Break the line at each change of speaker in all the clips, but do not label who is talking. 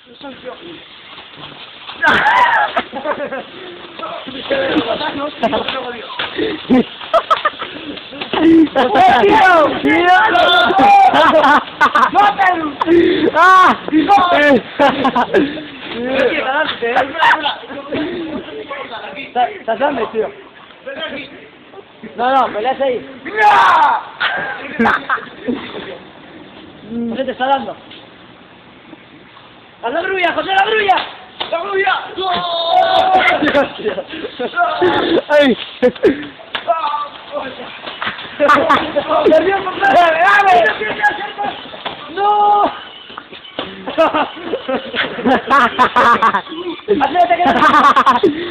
Estás hambre, tío. No, peleas ahí. ¿Qué te está dando? ¡Haz la grulla, José, la grulla! ¡La grulla!
¡Ay!
¡No! ¡Acérate que no!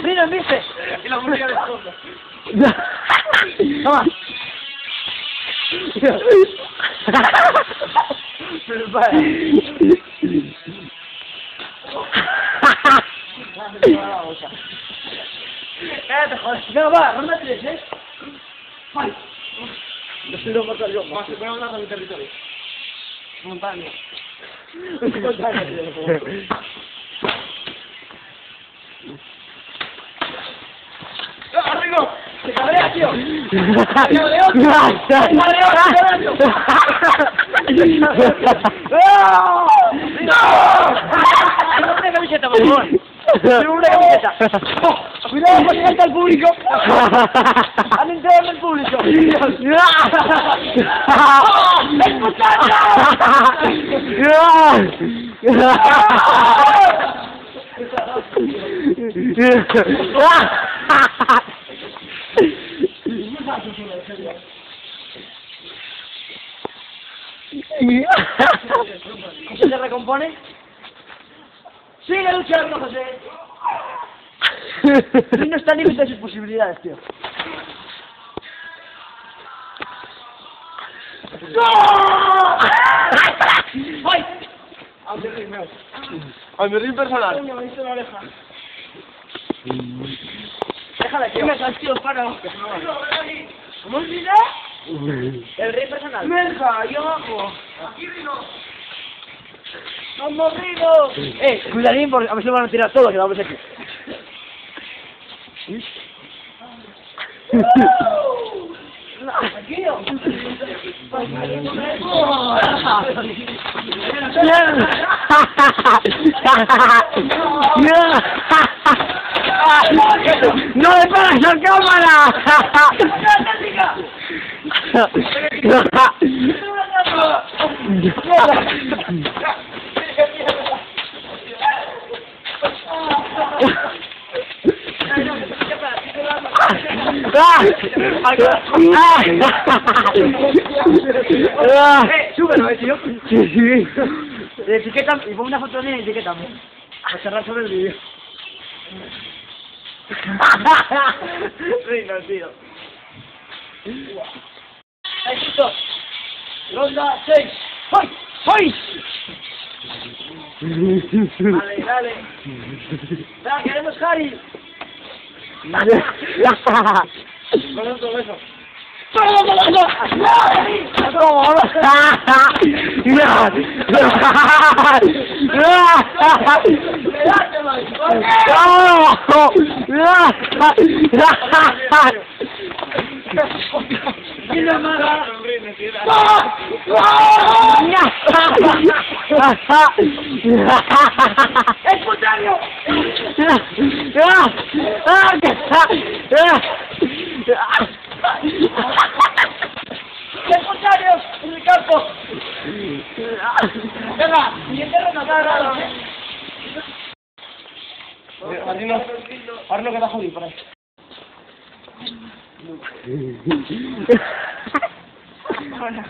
¡Rino, ¿viste? Y la música de fondo. ¡Toma! Cállate, joder. Venga, va, ronda 3, ¿eh? ¡Ay! Yo soy lo mortal yo. Más, voy a hablar de mi territorio. Montaña. Montaña, tío. ¡Arriba! ¡Se cabrea, tío! ¡Se cabreó! ¡Se cabreó! ¡No! ¡Una camiseta, por favor! ¡Una camiseta! ¡Cuidado, porque entra el público! ¡Han entrado en el público! ¿José se recompone? ¡Sigue luchando, José! No está al límite de sus posibilidades, tío. ¡No! ¡Ay!
¡Ay, mi ring personal!
Coño, me hizo la oreja. Déjala, tío. ¿Qué me tío? Para. ¿Cómo es vida? El rey personal. ¡Venga, yo abajo! ¡Aquí, Rino! ¡Vamos, Rino! Cuidadín, porque a ver si lo van a tirar todo, que vamos aquí. Tranquilo.
¡No le pagas la cámara!
Súbelo, tío.
Sí.
Etiqueta y pon una foto mía y etiquétame. Para cerrar sobre el vídeo. Rino, tío. Ahí justo. Ronda 6. ¡Hoy! ¡Hoy! Dale, dale. Venga, queremos Harry. Con otro beso. ¡Espontáneo! ¡Espontáneo! ¡En el campo! Venga, siguiente ronda, Arno que está jodido por ahí. Hola.